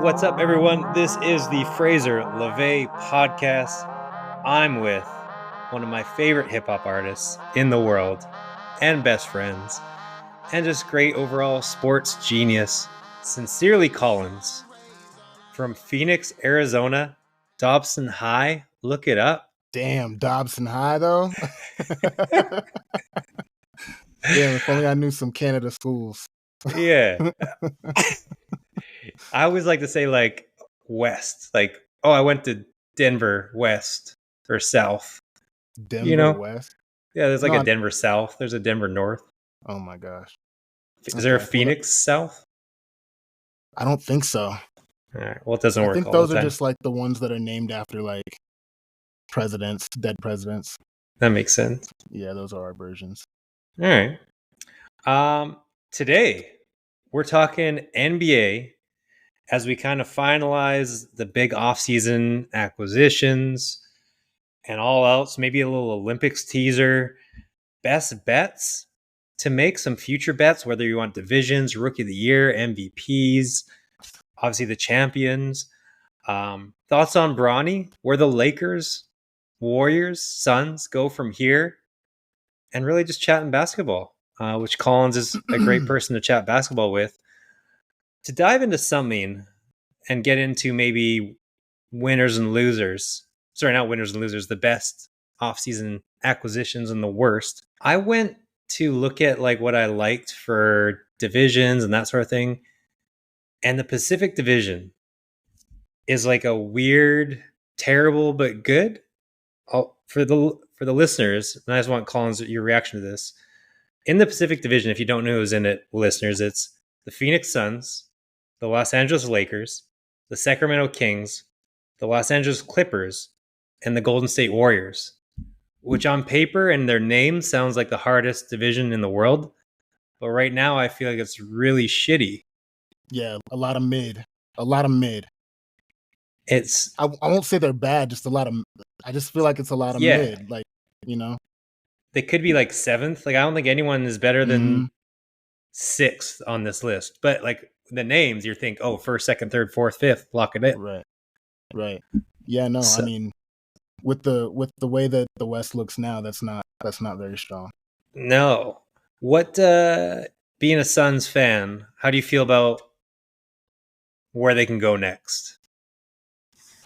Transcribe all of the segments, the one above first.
What's up, everyone? This is the Fraser LeVay podcast. I'm with one of my favorite hip hop artists in the world and best friends, and just great overall sports genius, Sincerely Collins from Phoenix, Arizona, Dobson High. Look it up. Damn, Dobson High, though. Damn, if only I knew some Canada schools. Yeah. I always like to say, like, West. Like, oh, I went to Denver West or South. Denver West? Yeah, there's like a Denver South. There's a Denver North. Oh, my gosh. Is there a Phoenix South? I don't think so. All right. Well, it doesn't work. I think those are just like the ones that are named after like presidents, dead presidents. That makes sense. Yeah, those are our versions. All right. Today we're talking NBA as we kind of finalize the big offseason acquisitions and all else. Maybe a little Olympics teaser, best bets to make, some future bets, whether you want divisions, rookie of the year, MVPs, obviously the champions. Thoughts on Bronny, where the Lakers, Warriors, Suns go from here, and really just chatting basketball, which Collins is a great person to chat basketball with. To dive into something and get into maybe winners and losers. Sorry, not winners and losers, the best offseason acquisitions and the worst. I went to look at like what I liked for divisions and that sort of thing. And the Pacific Division is like a weird, terrible, but good. For the listeners, and I just want Collins your reaction to this. In the Pacific Division, if you don't know who's in it, listeners, it's the Phoenix Suns, the Los Angeles Lakers, the Sacramento Kings, the Los Angeles Clippers, and the Golden State Warriors, which on paper and their name sounds like the hardest division in the world. But right now, I feel like it's really shitty. Yeah, a lot of mid. I won't say they're bad, just a lot of. I just feel like it's a lot of mid. Like, you know, they could be like seventh. Like, I don't think anyone is better than sixth on this list. But like the names, you think, oh, first, second, third, fourth, fifth, lock it in. Right. Yeah, no, so, I mean, with the way that the West looks now, that's not very strong. No. What being a Suns fan, how do you feel about where they can go next?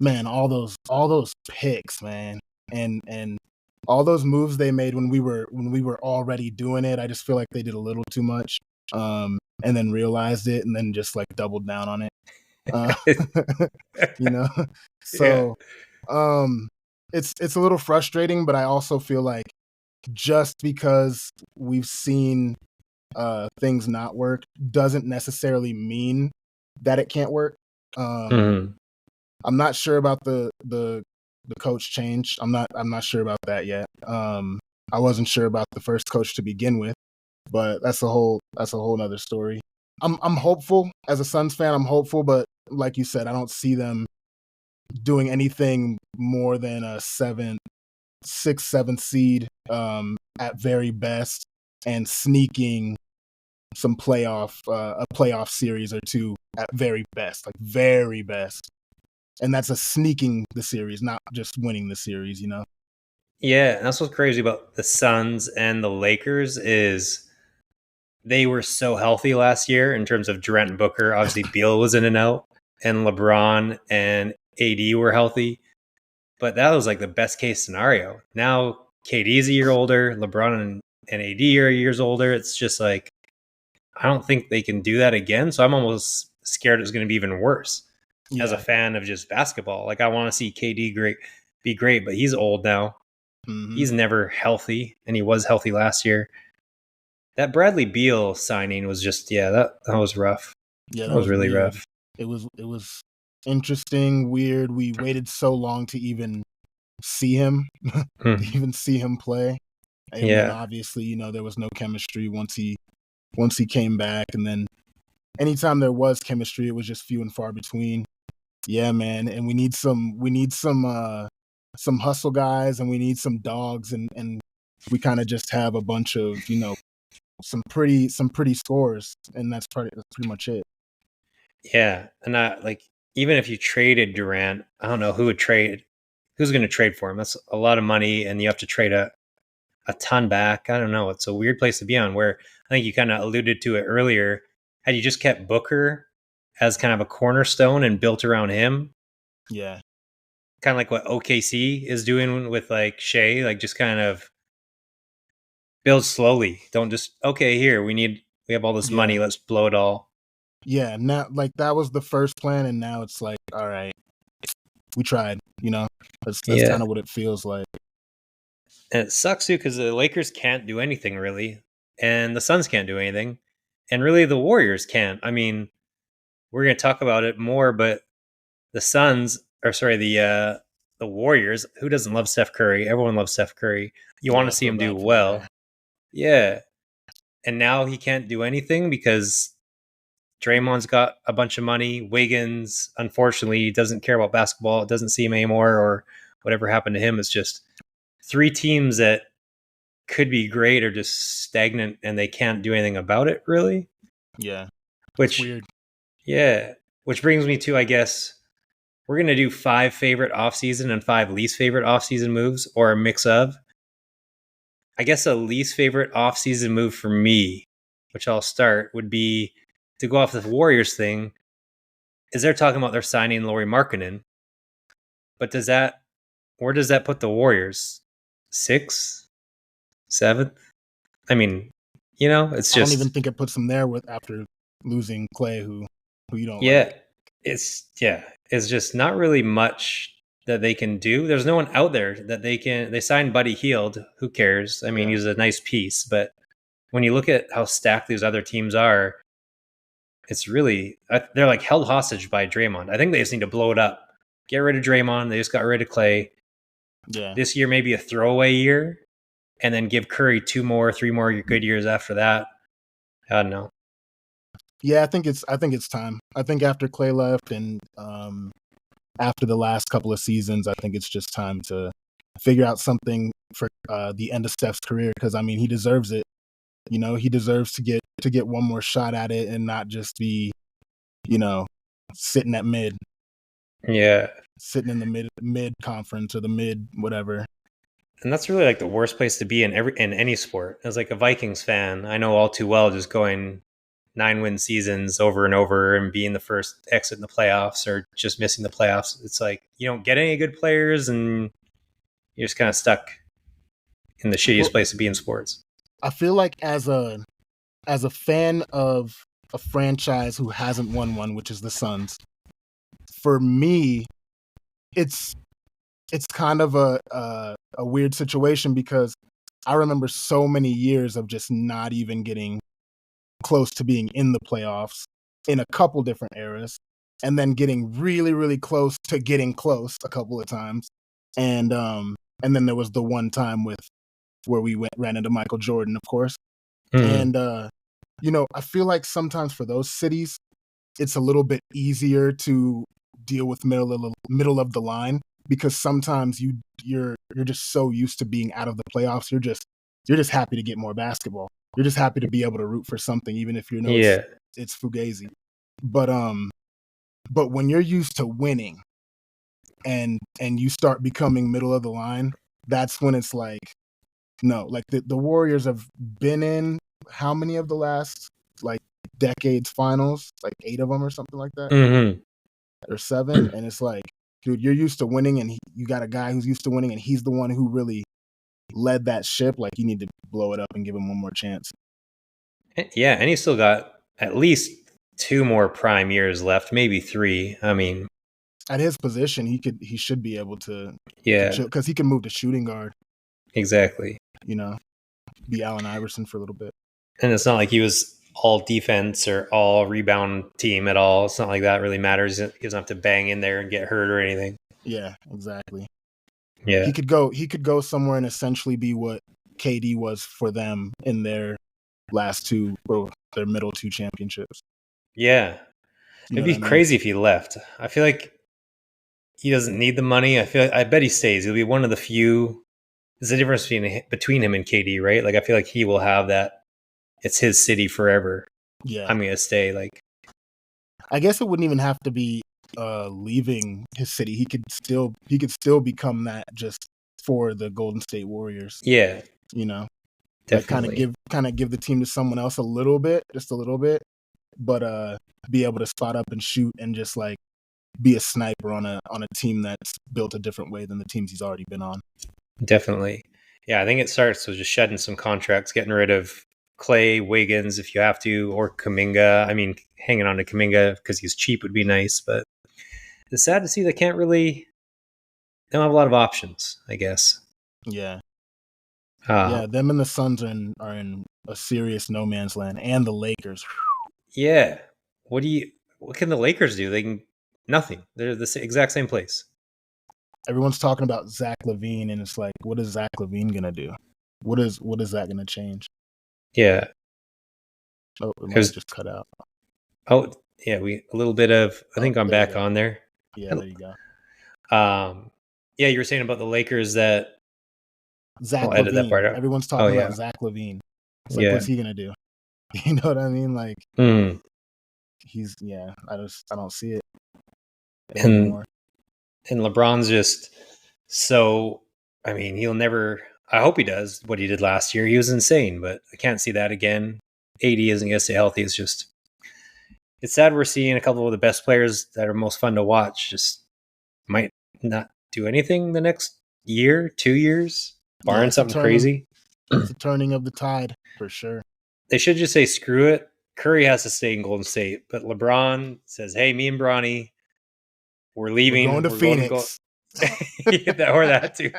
Man, all those picks, man. And all those moves they made when we were already doing it, I just feel like they did a little too much. And then realized it and then just like doubled down on it. You know? So it's a little frustrating, but I also feel like just because we've seen things not work doesn't necessarily mean that it can't work. I'm not sure about the coach change. I'm not sure about that yet. I wasn't sure about the first coach to begin with, but that's a whole nother story. I'm hopeful as a Suns fan. I'm hopeful, but like you said, I don't see them doing anything more than a 6th, 7th seed at very best, and sneaking some a playoff series or two at very best, like very best. And that's a sneaking the series, not just winning the series, you know? Yeah, and that's what's crazy about the Suns and the Lakers is they were so healthy last year in terms of Durant and Booker. Obviously, Beal was in and out, and LeBron and AD were healthy. But that was like the best case scenario. Now, KD's a year older, LeBron and AD are years older. It's just like, I don't think they can do that again. So I'm almost scared it's going to be even worse. Yeah. As a fan of just basketball. Like, I want to see KD be great, but he's old now. He's never healthy, and he was healthy last year. That Bradley Beal signing was just, that was rough. Yeah, that was really weird. rough. It was interesting, weird. We waited so long to even see him, play. And then obviously, you know, there was no chemistry once he came back, and then anytime there was chemistry, it was just few and far between. Yeah, man, and we need some hustle guys, and we need some dogs, and we kind of just have a bunch of, you know, some pretty scores, and that's pretty much it. Yeah, and even if you traded Durant, I don't know who's going to trade for him. That's a lot of money, and you have to trade a ton back. I don't know. It's a weird place to be on, where I think you kind of alluded to it earlier. Had you just kept Booker as kind of a cornerstone and built around him, Yeah. kind of like what OKC is doing with like Shea, like just kind of build slowly. Don't just, okay, here, we have all this money, let's blow it all. Yeah, now like that was the first plan, and now it's like, all right, we tried, That's kind of what it feels like. And it sucks too because the Lakers can't do anything really, and the Suns can't do anything, and really the Warriors can't. I mean, we're going to talk about it more, but the Suns, or sorry, the Warriors. Who doesn't love Steph Curry? Everyone loves Steph Curry. You want to see him do well, yeah. And now he can't do anything because Draymond's got a bunch of money. Wiggins, unfortunately, doesn't care about basketball. It doesn't see him anymore, or whatever happened to him. It's just three teams that could be great or just stagnant, and they can't do anything about it, really. Yeah. Which, weird. Yeah. Which brings me to, I guess, we're going to do 5 favorite offseason and 5 least favorite offseason moves, or a mix of. I guess a least favorite offseason move for me, which I'll start, would be to go off the Warriors thing, is they're talking about they're signing Lauri Markkanen. But where does that put the Warriors? 6th? 7th? I mean, it's just, I don't even think it puts them there after losing Clay, who you don't like. It's just not really much that they can do. There's no one out there that they signed Buddy Hield. Who cares? I mean, he's a nice piece, but when you look at how stacked these other teams are, it's really, they're like held hostage by Draymond. I think they just need to blow it up. Get rid of Draymond. They just got rid of Clay. Yeah. This year, maybe a throwaway year, and then give Curry 3 more good years after that. I don't know. Yeah, I think it's time. I think after Clay left and after the last couple of seasons, I think it's just time to figure out something for the end of Steph's career, because I mean he deserves it. He deserves to get one more shot at it and not just be, sitting at mid. Yeah. Sitting in the mid conference or the mid whatever. And that's really like the worst place to be in any sport. As like a Vikings fan, I know all too well just going 9-win seasons over and over and being the first exit in the playoffs or just missing the playoffs. It's like you don't get any good players and you're just kind of stuck in the shittiest place to be in sports. I feel like as a fan of a franchise who hasn't won one, which is the Suns, for me, it's kind of a weird situation, because I remember so many years of just not even getting close to being in the playoffs in a couple different eras, and then getting really, really close to getting close a couple of times. And then there was the one time where we ran into Michael Jordan, of course. And I feel like sometimes for those cities, it's a little bit easier to deal with middle of the line, because sometimes you're just so used to being out of the playoffs, you're just happy to get more basketball. You're just happy to be able to root for something, even if it's fugazi. But when you're used to winning and you start becoming middle of the line, that's when it's like, no, like the Warriors have been in how many of the last like decades finals? Like 8 of them or something like that, or 7. And it's like, dude, you're used to winning, and you got a guy who's used to winning, and he's the one who really led that ship. Like, you need to blow it up and give him one more chance. Yeah, and he's still got at least 2 more prime years left, maybe 3. I mean, at his position, he should be able to, because he can move to shooting guard. Exactly. Be Allen Iverson for a little bit. And it's not like he was all defense or all rebound team at all. It's not like that really matters. He doesn't have to bang in there and get hurt or anything. Yeah, exactly. Yeah. He could go somewhere and essentially be what KD was for them in their last 2, or their middle 2 championships. Yeah. It'd be crazy if he left. I feel like he doesn't need the money. I bet he stays. He'll be one of the few. There's a difference between him and KD, right? Like, I feel like he will have that. It's his city forever. Yeah. I'm going to stay. Like, I guess it wouldn't even have to be leaving his city. He could still become that just for the Golden State Warriors. Yeah, you know, definitely. like kind of give the team to someone else a little bit, just a little bit, but be able to spot up and shoot and just like be a sniper on a team that's built a different way than the teams he's already been on. Definitely. Yeah, I think it starts with just shedding some contracts, getting rid of Clay, Wiggins if you have to, or Kuminga. I mean, hanging on to Kuminga because he's cheap would be nice, but it's sad to see they don't have a lot of options, I guess. Yeah. Uh, Yeah, them and the Suns are in a serious no man's land, and the Lakers. yeah. What can the Lakers do? They can nothing. They're the exact same place. Everyone's talking about Zach LaVine, and it's like, what is Zach LaVine gonna do? What is that gonna change? Yeah. Oh, it might have just cut out. Oh, yeah, a little bit of I think I'm back on there. Yeah, there you go. Yeah, you were saying about the Lakers that Zach I'll edit that part LaVine. out. Everyone's talking about Zach LaVine. It's like, what's he gonna do? You know what I mean? Like, he's I don't see it anymore. And LeBron's just so. I mean, he'll never. I hope he does what he did last year. He was insane, but I can't see that again. AD isn't going to stay healthy. It's sad we're seeing a couple of the best players that are most fun to watch just might not do anything the next year, 2 years, barring something crazy. It's a turning of the tide for sure. They should just say screw it. Curry has to stay in Golden State, but LeBron says, "Hey, me and Bronny, we're leaving. We're going to Phoenix." Or that too.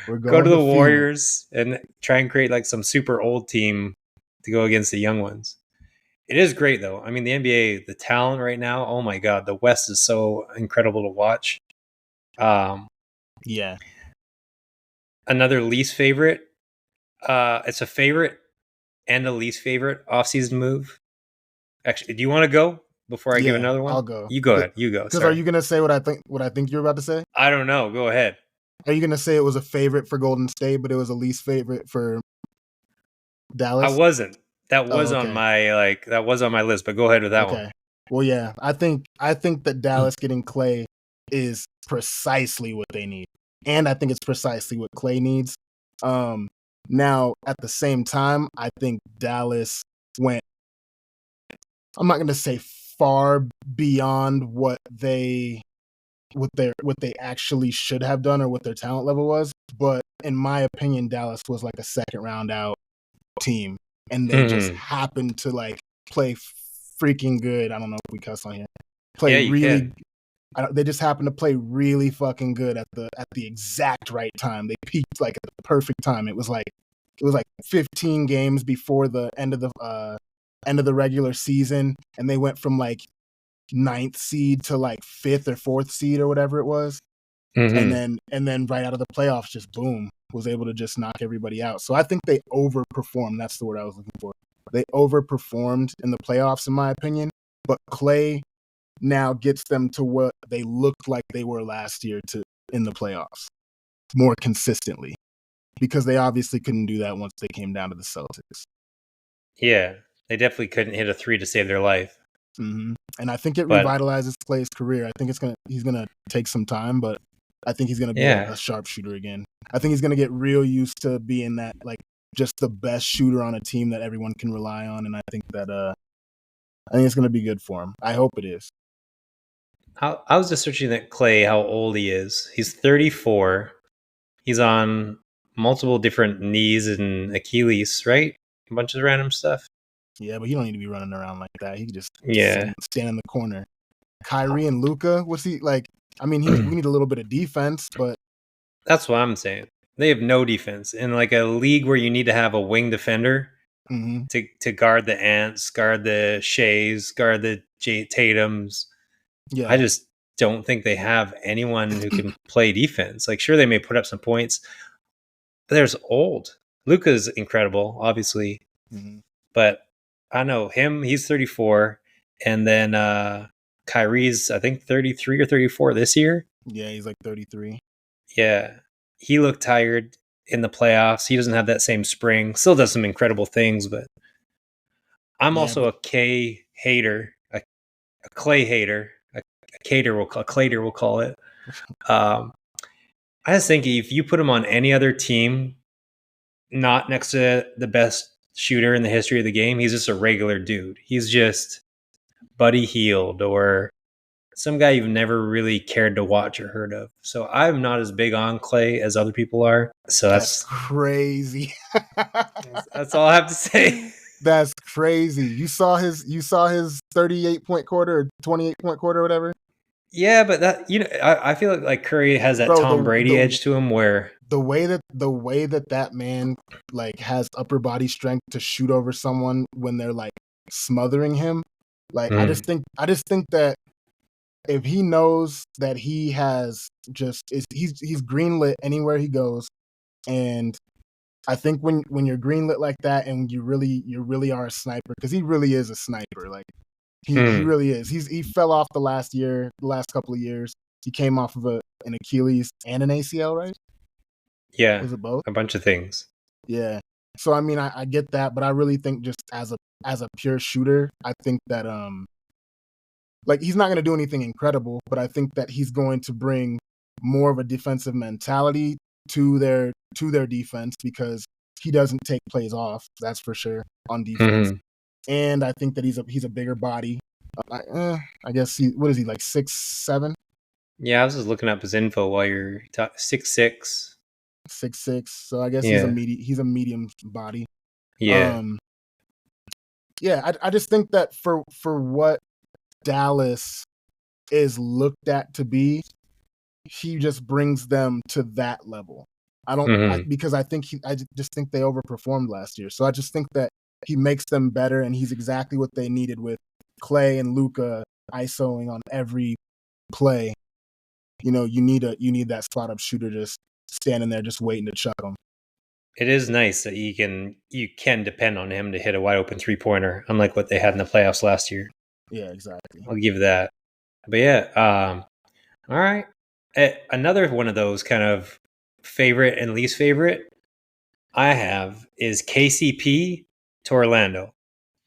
We're going go to the Warriors and try and create like some super old team to go against the young ones. It is great though. I mean, the NBA, the talent right now, oh my God, the West is so incredible to watch. Yeah. Another least favorite. It's a favorite and a least favorite offseason move. Actually, do you want to go before I give another one? I'll go. You go ahead. You go. Because are you gonna say what I think you're about to say? I don't know. Go ahead. Are you gonna say it was a favorite for Golden State, but it was a least favorite for Dallas? I wasn't. That was on my list, but go ahead with that one. Well, yeah, I think that Dallas getting Clay is precisely what they need, and I think it's precisely what Clay needs. Now, at the same time, I think Dallas went. I'm not going to say far beyond what they actually should have done or what their talent level was, but in my opinion, Dallas was like a second round out team, and they just happened to like play freaking good. I don't know if we cuss on here. They just happened to play really fucking good at the exact right time. They peaked like at the perfect time. It was like 15 games before the end of the regular season, and they went from like 9th seed to like 5th or 4th seed or whatever it was. And then right out of the playoffs, just boom, was able to just knock everybody out. So I think they overperformed. That's the word I was looking for. They overperformed in the playoffs, in my opinion. But Clay now gets them to what they looked like they were last year in the playoffs more consistently, because they obviously couldn't do that once they came down to the Celtics. Yeah, they definitely couldn't hit a 3 to save their life. Mm-hmm. And I think it revitalizes Clay's career. I think he's gonna take some time, but I think he's gonna be a sharpshooter again. I think he's gonna get real used to being that, like, just the best shooter on a team that everyone can rely on. And I think it's gonna be good for him. I hope it is. I was just searching that Clay, how old he is. He's 34. He's on multiple different knees and Achilles, right? A bunch of random stuff. Yeah, but he don't need to be running around like that. He can just stand in the corner. Kyrie and Luka, what's he like? I mean, we need a little bit of defense, but that's what I'm saying. They have no defense in like a league where you need to have a wing defender to guard the Ants, guard the Shays, guard the Tatums. Yeah, I just don't think they have anyone who can play defense. Like, sure, they may put up some points, but there's old. Luka's incredible, obviously, but I know him. He's 34, and then Kyrie's, I think, 33 or 34 this year. Yeah, he's like 33. Yeah, he looked tired in the playoffs. He doesn't have that same spring. Still does some incredible things, but I'm also a Clay hater. Clater, we'll call it. I just think if you put him on any other team, not next to the best shooter in the history of the game, he's just a regular dude. He's just Buddy Hield or some guy you've never really cared to watch or heard of. So I'm not as big on Clay as other people are. So that's crazy. That's all I have to say. That's crazy. You saw his 38-point quarter or 28-point quarter or whatever. Yeah, but that I feel like Curry has that Tom Brady edge to him where the way that man like has upper body strength to shoot over someone when they're like smothering him. Like I just think that if he knows that he has he's greenlit anywhere he goes, and I think when you're greenlit like that and you really are a sniper, because he really is a sniper. Like he really is. He fell off the last couple of years. He came off of an Achilles and an ACL, right? Yeah, was it both? A bunch of things. Yeah. So I mean, I get that, but I really think just as a pure shooter, I think that like he's not going to do anything incredible, but I think that he's going to bring more of a defensive mentality to their defense, because he doesn't take plays off. That's for sure on defense. And I think that he's a bigger body. I guess what is he, like 6'7"? Yeah, I was just looking up his info while you're talking. 6'6". 6'6". So I guess he's a medium body. Yeah. Yeah, I just think that for what Dallas is looked at to be, he just brings them to that level. I don't because I just think they overperformed last year. So I just think that he makes them better, and he's exactly what they needed with Clay and Luka isoing on every play. You know, you need that spot up shooter just standing there just waiting to chuck them. It is nice that you can depend on him to hit a wide open 3-pointer, unlike what they had in the playoffs last year. Yeah, exactly. I'll give that. But yeah, all right. Another one of those kind of favorite and least favorite I have is KCP to Orlando.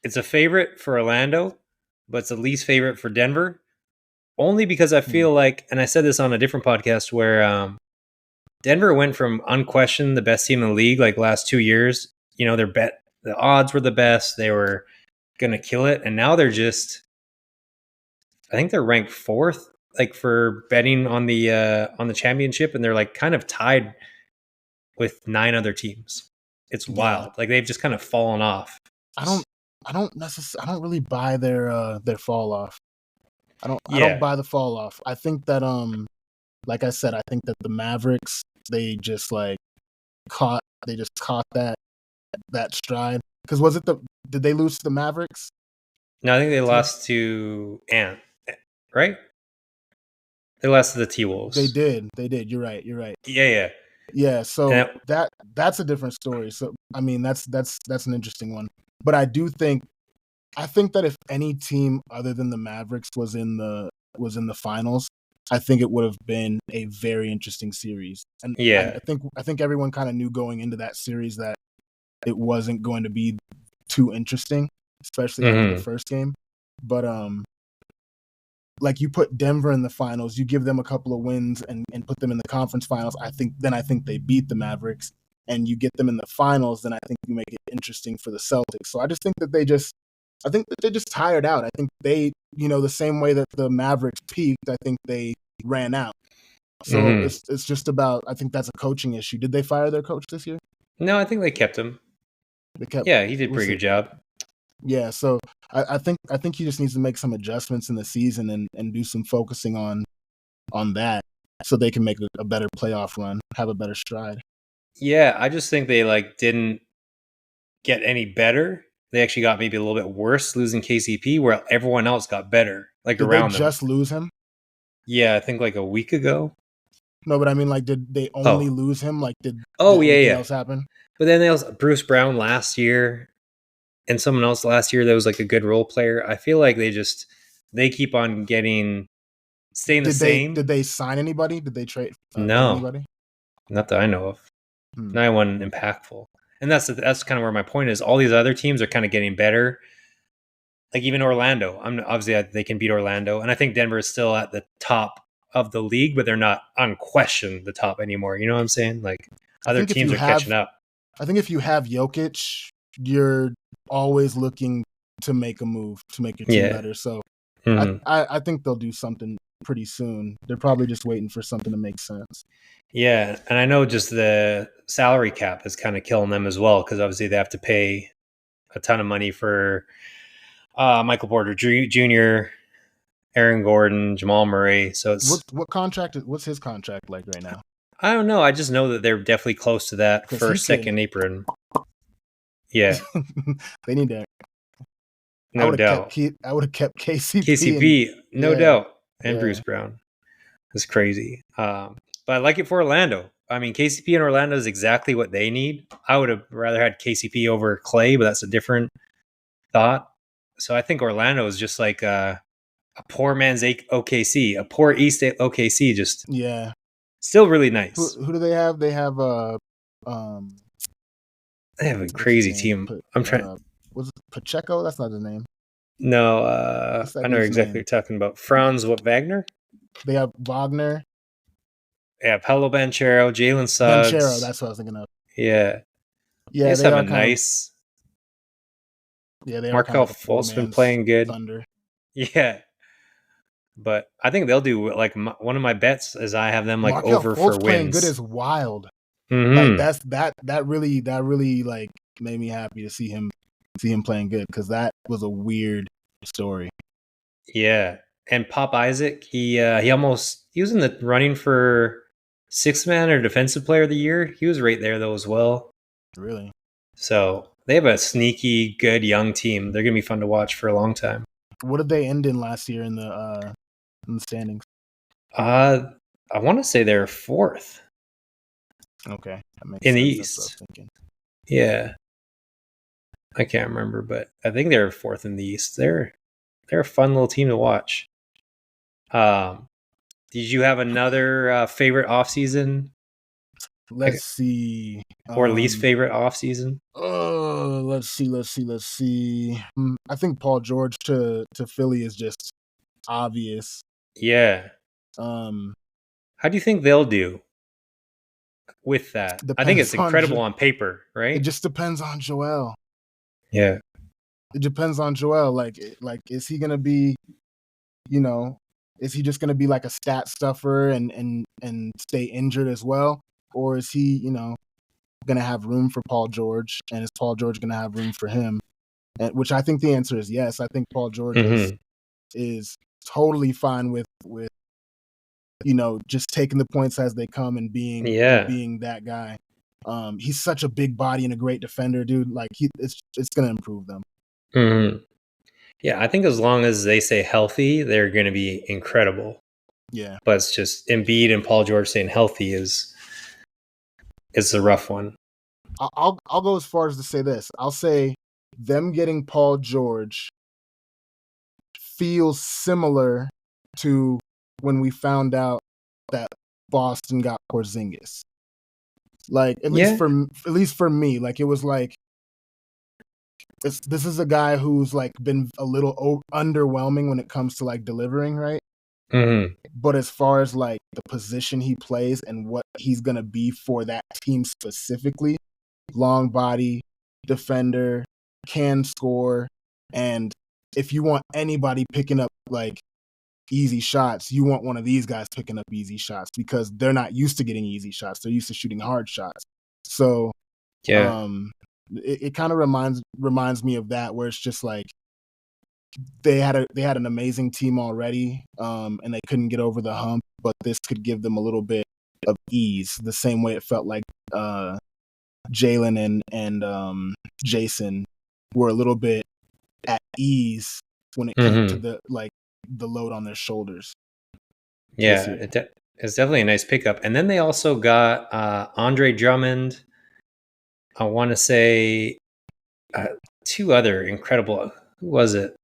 It's a favorite for Orlando, but it's a least favorite for Denver. Only because I feel like, and I said this on a different podcast, where Denver went from unquestioned the best team in the league like last 2 years. You know, the odds were the best. They were going to kill it. And now they're just, I think they're ranked 4th, like for betting on the championship. And they're like kind of tied with 9 other teams. It's wild. Like they've just kind of fallen off. I don't really buy their fall off. I don't buy the fall off. I think that like I said, I think that the Mavericks, they just caught that stride. Because did they lose to the Mavericks? No, I think they lost to Ant, right? They lost to the T-Wolves. They did. You're right. Yeah. So that's a different story. So I mean, that's an interesting one. But I think that if any team other than the Mavericks was in the finals, I think it would have been a very interesting series. And yeah, I think everyone kind of knew going into that series that it wasn't going to be too interesting, especially after the first game. But like you put Denver in the finals, you give them a couple of wins and put them in the conference finals. I think they beat the Mavericks, and you get them in the finals, then I think you make it interesting for the Celtics. So I just think that they just tired out. I think they, the same way that the Mavericks peaked, I think they ran out. So it's just about, I think that's a coaching issue. Did they fire their coach this year? No, I think they kept him. Yeah, he did a pretty good job. Yeah, so I think he just needs to make some adjustments in the season and do some focusing on that, so they can make a better playoff run, have a better stride. Yeah, I just think they didn't get any better. They actually got maybe a little bit worse losing KCP, where everyone else got better. Like did around they just lose him? Yeah, I think like a week ago. No, but I mean, did they only lose him? Did anything else happen? But then Bruce Brown last year, and someone else last year that was like a good role player. I feel like they keep on staying the same. Did they sign anybody? Did they trade? No, anybody? Not that I know of. Not one impactful. And that's kind of where my point is. All these other teams are kind of getting better. like even Orlando. Obviously they can beat Orlando, and I think Denver is still at the top of the league, but they're not unquestioned the top anymore. You know what I'm saying? Like other teams are catching up. I think if you have Jokic, you're always looking to make a move to make your team better. So I think they'll do something pretty soon. They're probably just waiting for something to make sense. Yeah, and I know just the salary cap is kind of killing them as well because obviously they have to pay a ton of money for Michael Porter Jr., Aaron Gordon, Jamal Murray. So it's what's his contract like right now? I don't know. I just know that they're definitely close to that first, second apron. Yeah, they need to. No doubt. I would have kept KCP. KCP, no doubt, and Bruce Brown. It's crazy. But I like it for Orlando. I mean, KCP and Orlando is exactly what they need. I would have rather had KCP over Clay, but that's a different thought. So I think Orlando is just like a poor man's OKC, a poor East OKC. Just still really nice. Who do they have? They have they have a crazy team. I'm trying. Was it Pacheco? That's not his name. No, I know exactly what you're talking about. Franz Wagner? They have Wagner. Yeah, Paolo Banchero, Jalen Suggs. Banchero, that's what I was thinking of. Yeah. Yeah, they have a nice. Yeah, they Markelle Fultz's been playing good. Thunder. Yeah. But I think they'll do like one of my bets is I have them like Markelle over Fultz for wins. Playing good is wild. Mm-hmm. Like that really like made me happy to see him playing good because that was a weird story. Yeah, and Pop Isaac, he was in the running for sixth man or defensive player of the year. He was right there though as well. Really? So they have a sneaky good young team. They're gonna be fun to watch for a long time. What did they end in last year in the standings? I want to say they're fourth. Okay, that makes in sense. the East. Yeah, I can't remember, but I think they're fourth in the East. They're a fun little team to watch. Did you have another favorite offseason? Let's see. Or least favorite offseason? Let's see. I think Paul George to Philly is just obvious. Yeah. How do you think they'll do with that? I think it's incredible on paper, right? It just depends on Joel. Yeah. It depends on Joel. Like is he gonna be, is he just gonna be like a stat stuffer and stay injured as well? Or is he, gonna have room for Paul George? And is Paul George gonna have room for him? Which I think the answer is yes. I think Paul George is totally fine with just taking the points as they come and being that guy. He's such a big body and a great defender, dude. Like it's gonna improve them. Mm-hmm. Yeah, I think as long as they stay healthy, they're gonna be incredible. Yeah, but it's just Embiid and Paul George staying healthy is a rough one. I'll go as far as to say this. I'll say them getting Paul George feels similar to when we found out that Boston got Porzingis. Like at least for me, like it was like this is a guy who's like been a little underwhelming when it comes to like delivering, right? Mm-hmm. But as far as like the position he plays and what he's gonna be for that team specifically, long body, defender, can score, and if you want anybody picking up like easy shots, you want one of these guys picking up easy shots because they're not used to getting easy shots. They're used to shooting hard shots. So it kind of reminds me of that, where it's just like they had an amazing team already, and they couldn't get over the hump, but this could give them a little bit of ease, the same way it felt like Jalen and Jason were a little bit at ease when it came to the load on their shoulders. Yeah, it's definitely a nice pickup. And then they also got Andre Drummond. I want to say two other incredible. Who was it?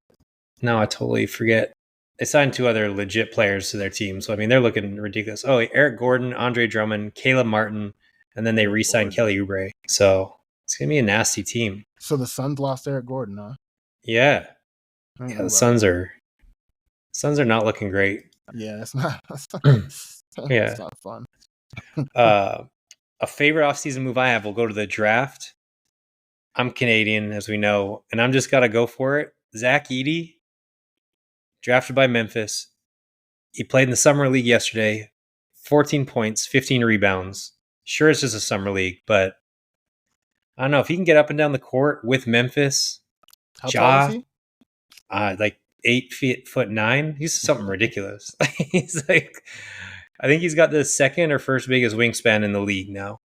No, I totally forget. They signed two other legit players to their team. So, I mean, they're looking ridiculous. Oh, Eric Gordon, Andre Drummond, Caleb Martin, and then they re-signed Kelly Oubre. So, it's going to be a nasty team. So, the Suns lost Eric Gordon, huh? Yeah. Yeah, the Who else? Suns are not looking great. Yeah, it's not. It's Yeah. not fun. A favorite offseason move I have will go to the draft. I'm Canadian, as we know, and I'm just got to go for it. Zach Edey, drafted by Memphis. He played in the summer league yesterday. 14 points, 15 rebounds. Sure, it's just a summer league, but I don't know if he can get up and down the court with Memphis. How tall is Ja, he? like 8 foot 9. He's something ridiculous. He's like, I think he's got the second or first biggest wingspan in the league now.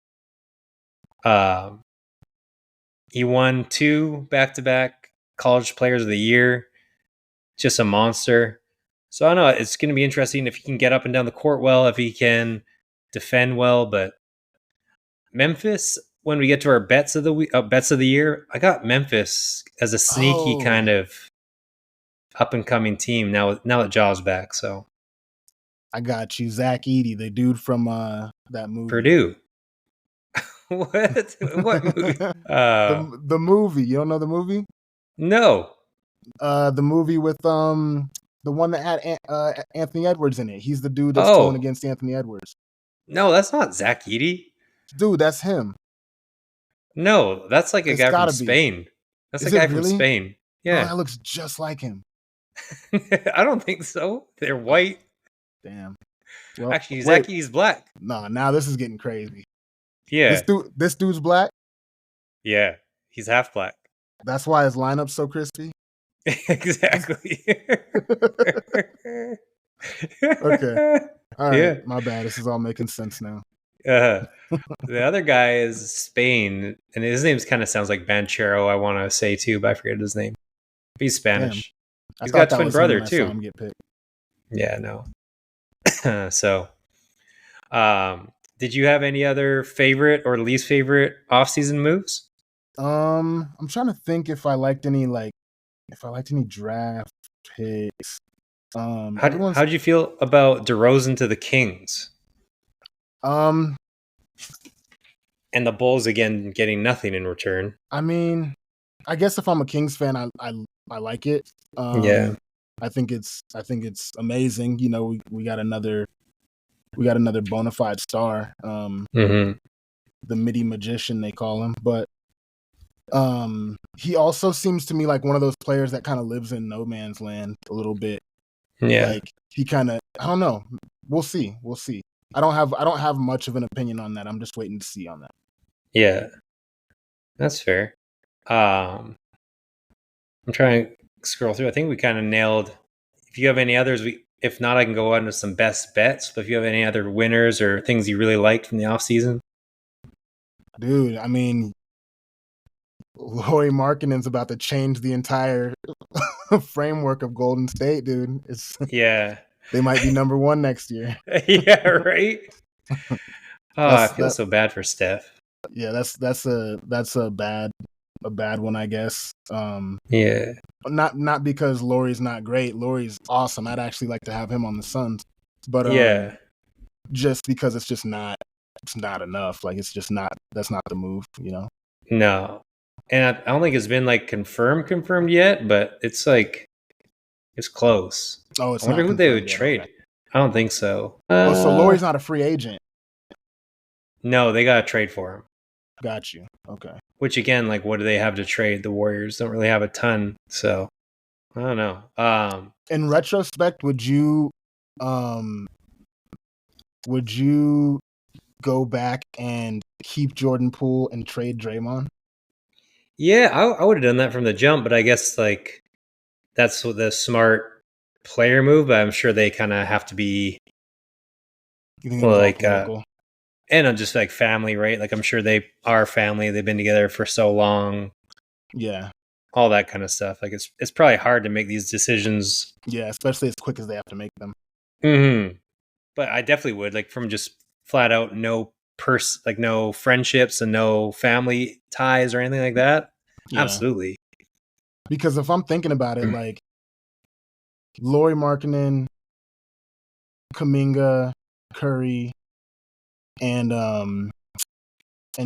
He won 2 back-to-back college players of the year. Just a monster. So I don't know. It's going to be interesting if he can get up and down the court well, if he can defend well. But Memphis, when we get to our bets of the year, I got Memphis as a sneaky Oh, kind of up and coming team now that Jaw's back. So I got you, Zach Edey, the dude from that movie. Purdue. What movie? The movie. You don't know the movie? No. The movie with the one that had Anthony Edwards in it. He's the dude that's going Oh against Anthony Edwards. no, that's not Zach Edey. Dude, that's him. No, that's like a It's guy from gotta be. Spain. That's a Is it guy from really? Spain. Oh, Yeah. that looks just like him. I don't think so. They're white. Damn. Well, Actually, wait. Zach Edey's black. No, now this is getting crazy. Yeah. This dude's black. Yeah. He's half black. That's why his lineup's so crispy. Exactly. Okay. All right. Yeah. My bad. This is all making sense now. The other guy is Spain, and his name kind of sounds like Banchero, I want to say too, but I forget his name. He's Spanish. I He's thought got that twin was him brother when I saw too. him get picked. Yeah, no. So, did you have any other favorite or least favorite off-season moves? I'm trying to think if I liked any draft picks. How'd you feel about DeRozan to the Kings um and the Bulls again getting nothing in return? I mean, I guess if I'm a Kings fan, I like it. Yeah. I think it's amazing. You know, we got another bona fide star. Mm-hmm. The MIDI magician they call him, but he also seems to me like one of those players that kind of lives in no man's land a little bit. Yeah. Like he kind of, I don't know. We'll see. I don't have much of an opinion on that. I'm just waiting to see on that. Yeah. That's fair. I'm trying to scroll through. I think we kind of nailed. If you have any others, if not, I can go on to some best bets. But if you have any other winners or things you really liked from the offseason. Dude, I mean, Lauri Markkanen's about to change the entire framework of Golden State, dude. Yeah. They might be number 1 next year. Yeah, right. I feel so bad for Steph. Yeah, that's a bad one, I guess. Yeah. Not because Lauri's not great. Lauri's awesome. I'd actually like to have him on the Suns. But Yeah. just because it's not enough. Like that's not the move, you know. No. And I don't think it's been like confirmed yet, but it's like it's close. Oh, it's I wonder not who they would confirmed yet, trade. okay. I don't think so. Oh, so Lauri's not a free agent. No, they got to trade for him. Got you. Okay. Which again, like, what do they have to trade? The Warriors don't really have a ton, so I don't know. In retrospect, would you go back and keep Jordan Poole and trade Draymond? Yeah, I would have done that from the jump, but I guess like that's the smart player move. But I'm sure they kind of have to be like, and just like family, right? Like I'm sure they are family. They've been together for so long. Yeah, all that kind of stuff. Like it's probably hard to make these decisions. Yeah, especially as quick as they have to make them. Mm-hmm. But I definitely would, like, from just flat out no friendships and no family ties or anything like that. Yeah. Absolutely. Because if I'm thinking about it, like Lauri Markkanen, Kuminga, Curry, and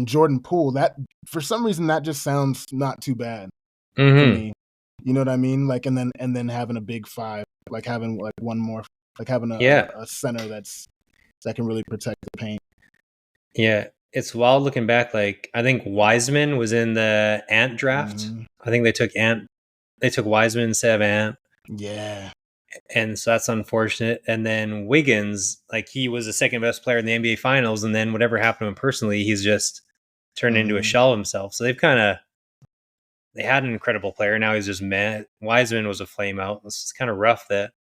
Jordan Poole, that for some reason that just sounds not too bad to me. You know what I mean? Like, and then having a big five, like having like one more, like having Yeah. a center that can really protect the paint. Yeah. It's wild looking back. Like, I think Wiseman was in the Ant draft. I think they took Wiseman instead of Ant. Yeah. And so that's unfortunate. And then Wiggins, like, he was the second best player in the NBA Finals, and then whatever happened to him personally, he's just turned into a shell of himself. So they had an incredible player. Now he's just meh. Wiseman was a flame out. It's kind of rough that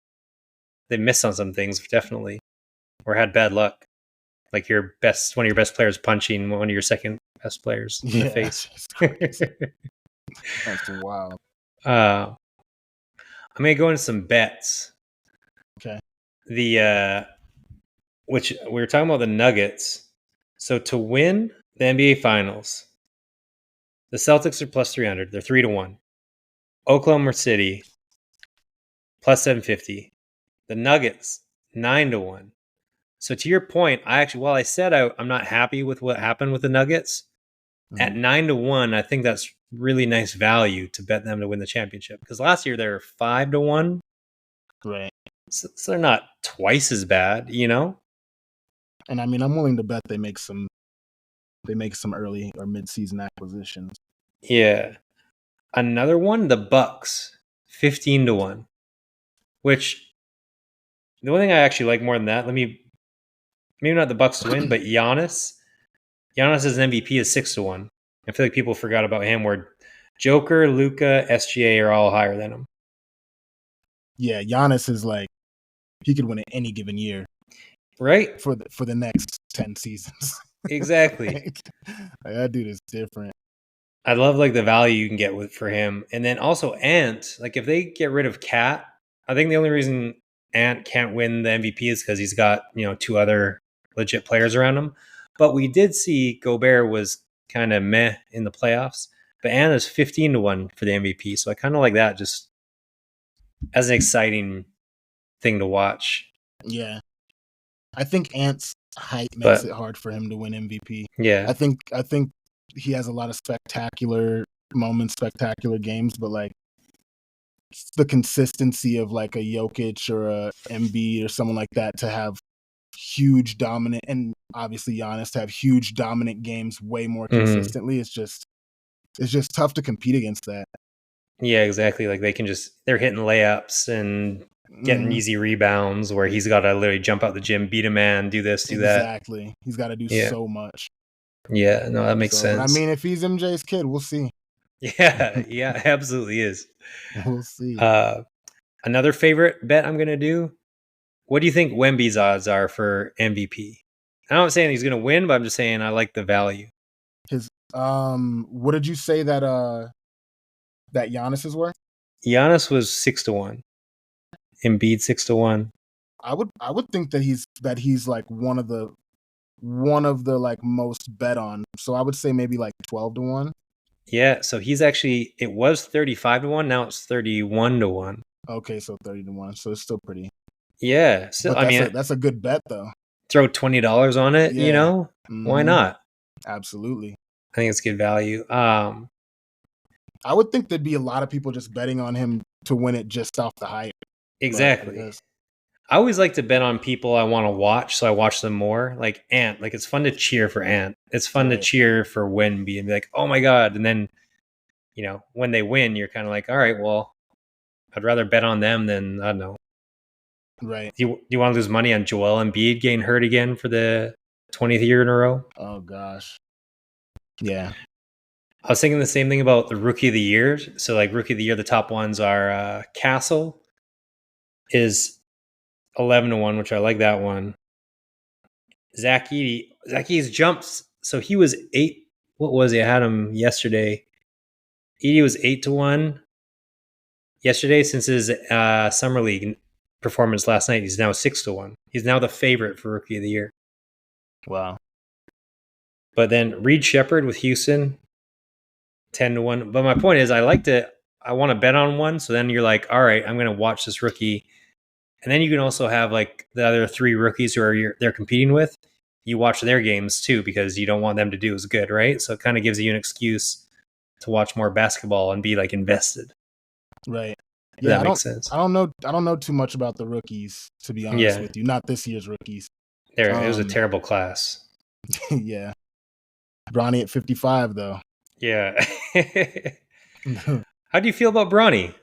they missed on some things, definitely, or had bad luck. Like one of your best players punching one of your second best players in the face. That's wild. I'm gonna go into some bets. Okay. Which we were talking about the Nuggets. So to win the NBA Finals, the Celtics are plus 300. They're 3-1. Oklahoma City plus 750. The Nuggets 9-1. So to your point, while I said I'm not happy with what happened with the Nuggets, at 9-1, I think that's really nice value to bet them to win the championship. Because last year they were 5-1. Right. So they're not twice as bad, you know? And I mean, I'm willing to bet they make some early or mid-season acquisitions. Yeah. Another one, the Bucks, 15-1. Which the one thing I actually like more than that, maybe not the Bucks to win, but Giannis. Giannis as an MVP is 6-1. I feel like people forgot about him. Where Joker, Luka, SGA are all higher than him. Yeah, Giannis is like he could win it any given year, right? For the next 10 seasons. Exactly. like, that dude is different. I love like the value you can get for him, and then also Ant. Like if they get rid of Cat, I think the only reason Ant can't win the MVP is because he's got two other legit players around him. But we did see Gobert was kind of meh in the playoffs, but Ant is 15-1 for the MVP. So I kind of like that just as an exciting thing to watch. Yeah, I think Ant's height makes it hard for him to win MVP. Yeah, I think he has a lot of spectacular moments, spectacular games, but like the consistency of like a Jokic or a Embiid or someone like that to have huge dominant, and obviously Giannis to have huge dominant games way more consistently. It's just tough to compete against that. Yeah, exactly. Like they're hitting layups and getting easy rebounds where he's got to literally jump out the gym, beat a man, do this, do that. Exactly. He's got to do so much. Yeah, no, that makes sense. But I mean, if he's MJ's kid, we'll see. Yeah, absolutely is. We'll see. Another favorite bet I'm going to do. What do you think Wemby's odds are for MVP? I'm not saying he's going to win, but I'm just saying I like the value. His what did you say that Giannis's were? Giannis was 6-1. Embiid 6-1. I would think that he's like one of the like most bet on. So I would say maybe like 12-1. Yeah, so he's actually, it was 35-1, now it's 31-1. Okay, so 30-1. So it's still pretty. Yeah, so I mean that's a good bet though. Throw $20 on it, why not? Absolutely. I think it's good value. I would think there'd be a lot of people just betting on him to win it just off the hype. Exactly. I always like to bet on people I want to watch, so I watch them more. Like Ant, like it's fun to cheer for Ant. It's fun to cheer for Wemby and be like, oh my god. And then, when they win, you're kind of like, all right, well, I'd rather bet on them than I don't know. Right. Do you want to lose money on Joel Embiid getting hurt again for the 20th year in a row? Oh gosh. Yeah. I was thinking the same thing about the Rookie of the Year. So like Rookie of the Year, the top ones are Castle is 11-1, which I like that one. Zach Edey's jumps. So he was 8. What was he? I had him yesterday. Edey was 8-1 yesterday since his summer league performance last night. He's now 6-1. He's now the favorite for Rookie of the Year. Wow. But then Reed Shepherd with Houston, 10-1. But my point is, I want to bet on one. So then you're like, all right, I'm going to watch this rookie. And then you can also have like the other 3 rookies who they're competing with. You watch their games too, because you don't want them to do as good, right? So it kind of gives you an excuse to watch more basketball and be like invested. Right. If Yeah, that makes sense. I don't know too much about the rookies, to be honest Yeah, with you. Not this year's rookies. it was a terrible class. Yeah. Bronny at 55 though. Yeah. How do you feel about Bronny?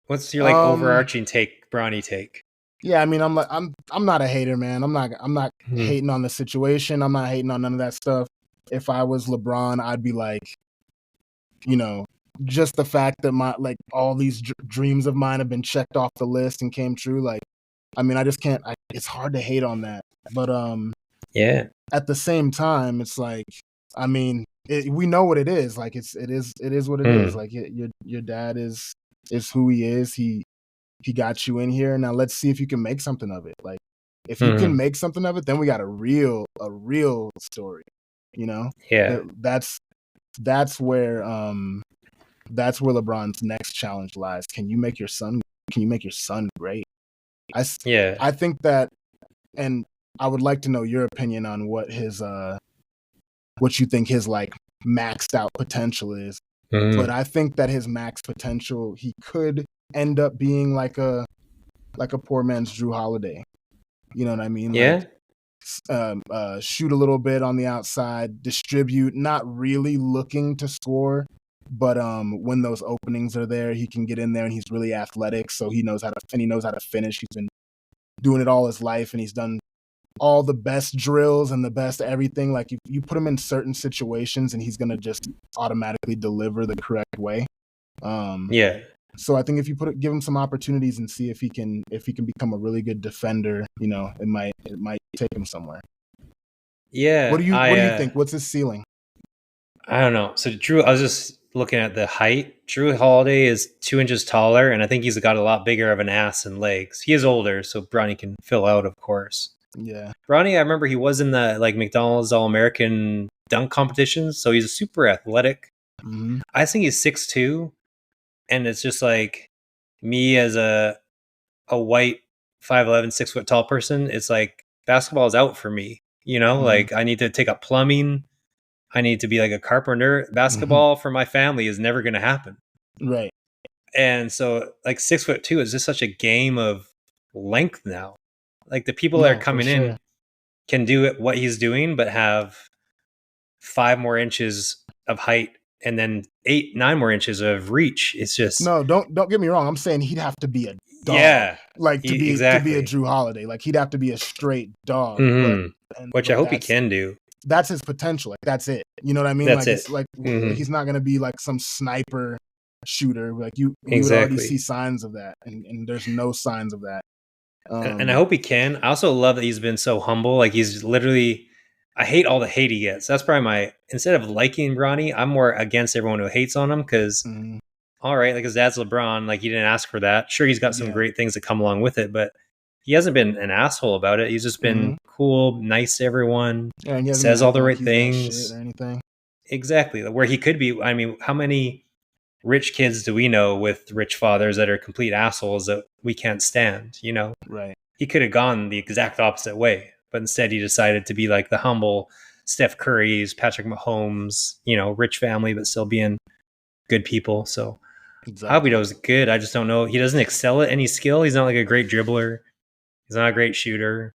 What's your like um overarching take, Bronny take? yeah, I mean I'm not a hater, man. I'm not Hmm. hating on the situation. I'm not hating on none of that stuff. If I was LeBron, I'd be like, you know, just the fact that my like all these dreams of mine have been checked off the list and came true. Like, I mean, I just can't. It's hard to hate on that, but Yeah. at the same time, it's like, I mean, we know what it is. Like, it is what it is. Mm. Like, your dad is who he is. He got you in here. Now let's see if you can make something of it. Like, if you can Hmm. make something of it, then we got a real story. You know, Yeah. that's where that's where LeBron's next challenge lies. Can you make your son? Can you make your son great? Yeah. I think that, and I would like to know your opinion on what you think his like maxed out potential is. But Hmm. I think that his max potential, he could end up being like a poor man's Drew Holiday. You know what I mean? Like, Yeah. shoot a little bit on the outside, distribute, not really looking to score, but when those openings are there, he can get in there and he's really athletic, so he knows how to finish. He's been doing it all his life, and he's done all the best drills and the best everything. Like, you put him in certain situations, and he's gonna just automatically deliver the correct way. Um, Yeah. so I think if you give him some opportunities and see if he can become a really good defender, you know, it might take him somewhere. Yeah. What do you think? What's his ceiling? I don't know. So Drew, I was just looking at the height. Drew Holiday is 2 inches taller, and I think he's got a lot bigger of an ass and legs. He is older, so Bronny can fill out, of course. Yeah. Bronny, I remember he was in the like McDonald's All American dunk competitions, so he's super athletic. Hmm. I think he's 6'2", and it's just like me as a white 5'11", 6 foot tall person. It's like basketball is out for me. You know, Hmm. like I need to take up plumbing. I need to be like a carpenter. Hmm. Basketball for my family is never going to happen. Right. And so, like 6'2" is just such a game of length now. Like the people that are No, for coming sure. in can do it, what he's doing, but have 5 more inches of height and then 8, 9 more inches of reach. It's just, No, don't get me wrong. I'm saying he'd have to be a dog, yeah, like to be a exactly. Drew Holiday. Like, he'd have to be a straight dog. Hmm. Which I But hope he can do. that's his potential. Like, that's it. You know what I mean? That's Like, it. it's like Hmm. he's not gonna be like some sniper shooter. Like, you would already see Exactly. signs of that, and there's no signs of that. And I hope he can. I also love that he's been so humble. Like he's literally, I hate all the hate he gets. That's probably instead of liking Bronny, I'm more against everyone who hates on him because, Mhm. all right, like his dad's LeBron. Like he didn't ask for that. Sure, he's got some Yeah. great things that come along with it, but he hasn't been an asshole about it. He's just been Hmm. cool, nice to everyone, Yeah, and he hasn't been says all the acting like right he's that shit things. or anything. Exactly. Where he could be. I mean, how many rich kids do we know with rich fathers that are complete assholes that we can't stand, you know? Right. He could have gone the exact opposite way, but instead he decided to be like the humble Steph Curry's, Patrick Mahomes, you know, rich family, but still being good people. So I hope he Exactly. does good. I just don't know. He doesn't excel at any skill. He's not like a great dribbler. He's not a great shooter.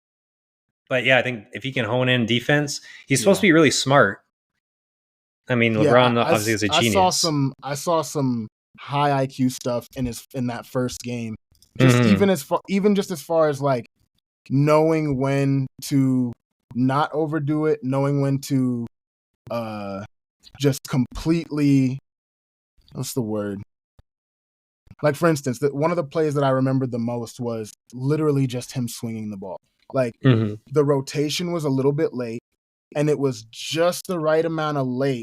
But yeah, I think if he can hone in defense, he's supposed to Yeah. be really smart. I mean, Yeah. LeBron obviously is a genius. I saw some high IQ stuff in that first game. Just Mm-hmm. even just as far as like knowing when to not overdo it, knowing when to uh just completely, what's the word? Like, for instance, one of the plays that I remembered the most was literally just him swinging the ball. Like, Mm-hmm. the rotation was a little bit late, and it was just the right amount of late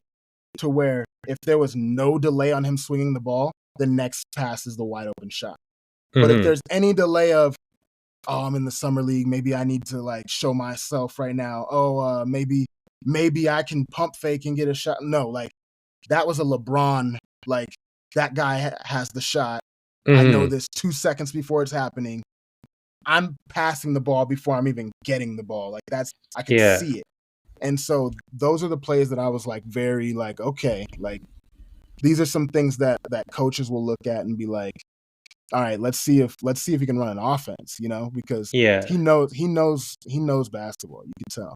to where if there was no delay on him swinging the ball, the next pass is the wide open shot. But if Mm-hmm. there's any delay of, oh, I'm in the summer league, maybe I need to like show myself right now. Oh, maybe I can pump fake and get a shot. No, like, that was a LeBron. Like, that guy has the shot. I know Mm-hmm. this 2 seconds before it's happening. I'm passing the ball before I'm even getting the ball. Like, I could Yeah. see it. And so those are the plays that I was like very like, okay, like these are some things that coaches will look at and be like, all right, let's see if he can run an offense, because Yeah. he knows basketball. You can tell.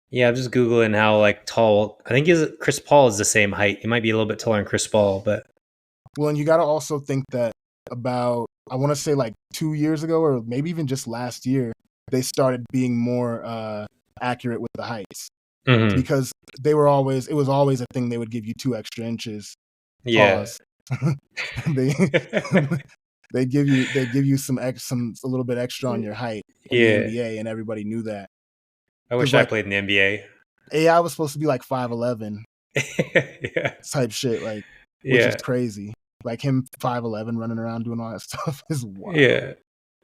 Yeah, I'm just Googling how like tall. I think Chris Paul is the same height. He might be a little bit taller than Chris Paul, but Well, and you got to also think that about, I want to say like 2 years ago, or maybe even just last year, they started being more accurate with the heights because it was always a thing. They would give you 2 extra inches. yeah. Pause. they they give you some a little bit extra on your height in the Yeah. NBA, and everybody knew that. I Because wish I like played in the NBA. AI was supposed to be like 5'11" Yeah. type shit, like, which is Yeah. crazy. Like him 5'11" running around doing all that stuff is wild. Yeah.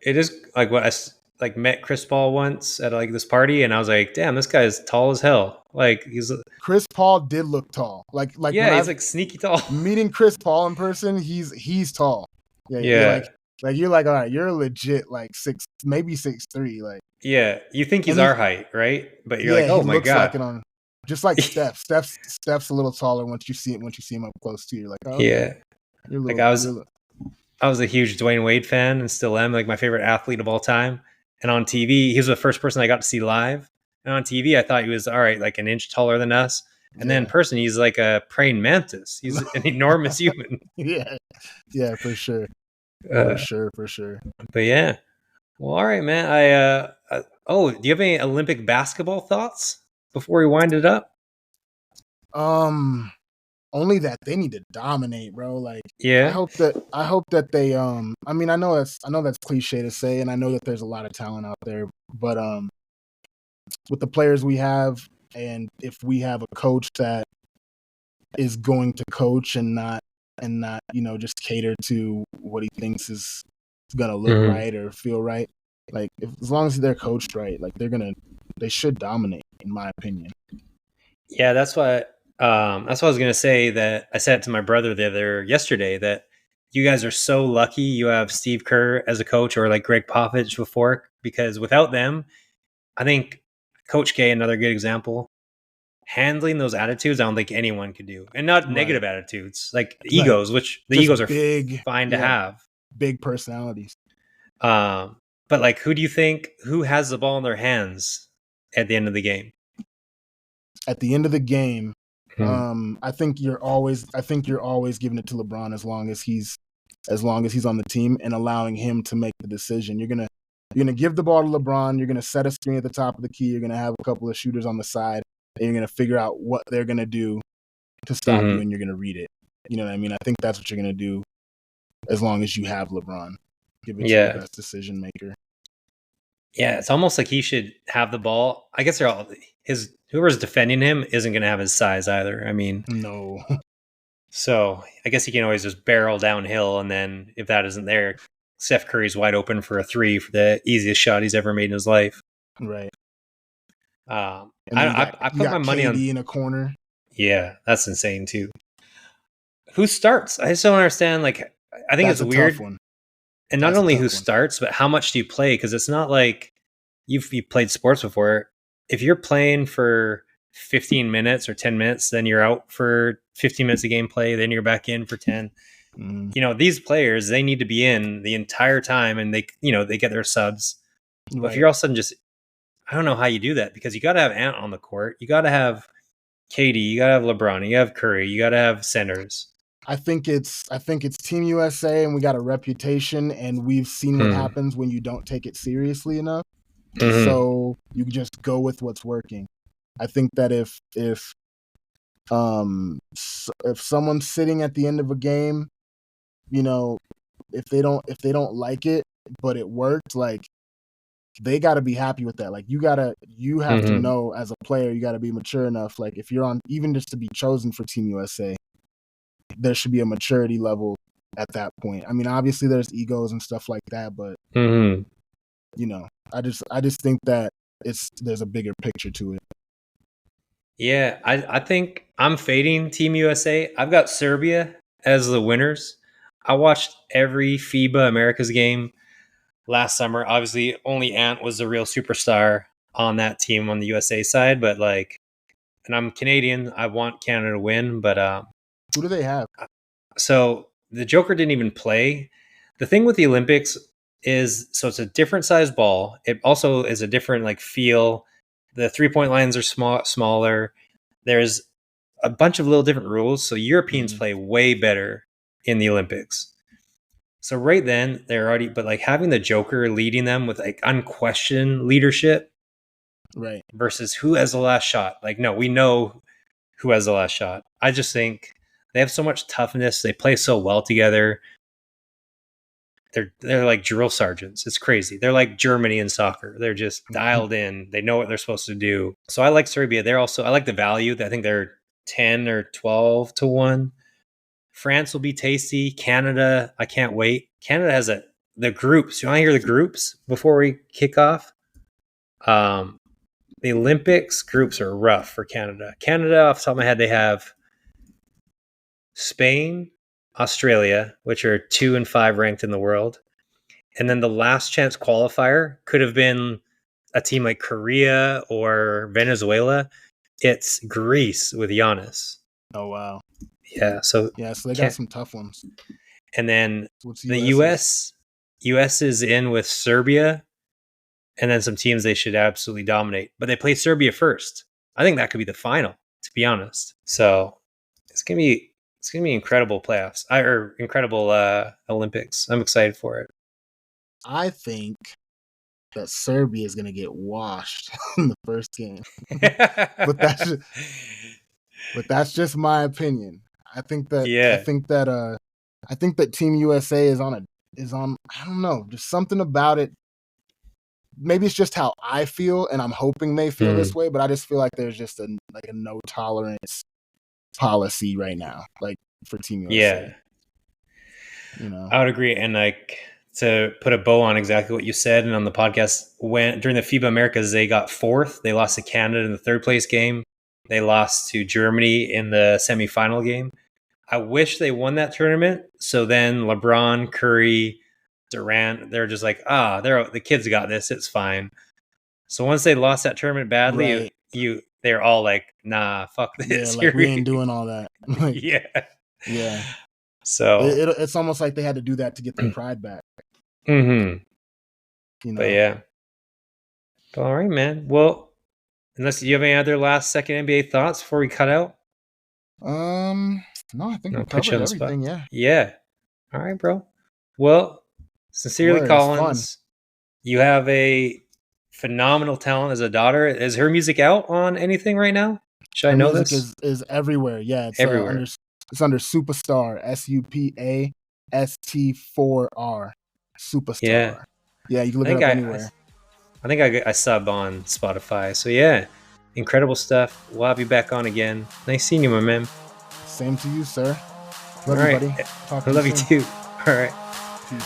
It is like what like met Chris Paul once at like this party, and I was like, damn, this guy's tall as hell. Like Chris Paul did look tall. Like when yeah, he's I've like sneaky tall. meeting Chris Paul in person, he's tall. Yeah, you're Yeah. like you're like, all right, you're legit like 6'3", like. Yeah. You think he's And our height, right? But you're like, yeah, he oh my looks like God. it on, just like Steph. Steph's a little taller once you see him up close to you. You're like, oh, okay, Yeah. Like I was a huge Dwayne Wade fan and still am, like my favorite athlete of all time. And on TV, he was the first person I got to see live. And on TV, I thought he was all right, like an inch taller than us. And then in yeah, person, he's like a praying mantis. He's an enormous human. yeah, for sure, Uh, for sure. but yeah, well, all right, man. Oh, do you have any Olympic basketball thoughts before we wind it up? Only that they need to dominate, bro. Like, I Yeah. hope that they I mean, I know that's cliche to say, and I know that there's a lot of talent out there, but with the players we have, and if we have a coach that is going to coach and not just cater to what he thinks is gonna look right or feel right, like, as long as they're coached right, like they should dominate, in my opinion. Yeah, that's what I was gonna say. That I said to my brother yesterday that you guys are so lucky you have Steve Kerr as a coach or like Greg Popovich before, because without them, I think Coach K, another good example, handling those attitudes, I don't think anyone could do, and not Right. negative attitudes, like Like, egos, which the just egos are big, fine to yeah, have. big personalities. But like, who has the ball in their hands at the end of the game? At the end of the game, I think you're always giving it to LeBron as long as he's on the team and allowing him to make the decision. You're gonna give the ball to LeBron. You're gonna set a screen at the top of the key. You're gonna have a couple of shooters on the side, and you're gonna figure out what they're gonna do to stop you, and you're gonna read it. You know what I mean? I think that's what you're gonna do as long as you have LeBron. Give it to your best decision maker. Yeah, it's almost like he should have the ball. I guess whoever's defending him isn't going to have his size either. I mean, no. So I guess he can always just barrel downhill, and then if that isn't there, Steph Curry's wide open for a three for the easiest shot he's ever made in his life. Right. I put my money on in a corner. Yeah, that's insane too. Who starts? I just don't understand. Like, I think it's weird. And not only who starts, but how much do you play? Because it's not like you've played sports before. If you're playing for 15 minutes or 10 minutes, then you're out for 15 minutes of gameplay, then you're back in for 10. These players, they need to be in the entire time, and they get their subs. Right. But if you're all of a sudden I don't know how you do that, because you got to have Ant on the court. You got to have KD. You got to have LeBron. You have Curry. You got to have centers. I think it's Team USA, and we got a reputation, and we've seen what happens when you don't take it seriously enough. So you just go with what's working. I think that if someone's sitting at the end of a game, if they don't like it, but it worked, like, they got to be happy with that. Like, you have to know, as a player, you got to be mature enough. Like, if you're on, even just to be chosen for Team USA, there should be a maturity level at that point. I mean, obviously there's egos and stuff like that, but I just think that there's a bigger picture to it. Yeah, I think I'm fading Team USA. I've got Serbia as the winners. I watched every FIBA Americas game last summer. Obviously, only Ant was the real superstar on that team on the USA side, but and I'm Canadian. I want Canada to win, but Who do they have? So the Joker didn't even play. The thing with the Olympics is, so it's a different size ball. It also is a different like feel. The 3-point lines are smaller. There's a bunch of little different rules. So Europeans play way better in the Olympics. So right then they're already, but like having the Joker leading them with like unquestioned leadership, right? Versus who has the last shot. Like, no, we know who has the last shot. I just think they have so much toughness. They play so well together. They're like drill sergeants. It's crazy. They're like Germany in soccer. They're just dialed in. They know what they're supposed to do. So I like Serbia. I like the value. I think they're 10 or 12 to 1. France will be tasty. Canada, I can't wait. Canada has the groups. You want to hear the groups before we kick off? The Olympics groups are rough for Canada. Canada, off the top of my head, they have Spain, Australia, which are 2 and 5 ranked in the world. And then the last chance qualifier could have been a team like Korea or Venezuela. It's Greece with Giannis. Oh, wow. Yeah. So they got some tough ones. And then the US is in with Serbia, and then some teams they should absolutely dominate. But they play Serbia first. I think that could be the final, to be honest. So it's gonna be incredible playoffs or incredible Olympics. I'm excited for it. I think that Serbia is gonna get washed in the first game, but that's just my opinion. I think that Team USA is on. I don't know, just something about it. Maybe it's just how I feel, and I'm hoping they feel this way. But I just feel like there's just a no tolerance policy right now, like for Team USA. Yeah, I would agree, and like to put a bow on exactly what you said, and on the podcast, during the FIBA Americas, they got 4th. They lost to Canada in the 3rd place game. They lost to Germany in the semifinal game. I wish they won that tournament. So then LeBron, Curry, Durant, they're just like, the kids got this. It's fine. So once they lost that tournament badly, they're all like, nah, fuck this. Yeah, like we ain't doing all that. Yeah. So it's almost like they had to do that to get their pride back. Mm-hmm. But yeah. All right, man. Well, unless you have any other last second NBA thoughts before we cut out? No, I think we covered everything. Yeah. All right, bro. Well, sincerely, Collins, you have a phenomenal talent as a daughter. Is her music out on anything right now? Should I know this? Her music is everywhere. Yeah, it's everywhere. It's under Superstar. SUPAST4R. Superstar. Yeah, you can look it up anywhere. I think I sub on Spotify. So yeah, incredible stuff. We'll have you back on again. Nice seeing you, my man. Same to you, sir. Love you, buddy. I love you too. All right. Peace.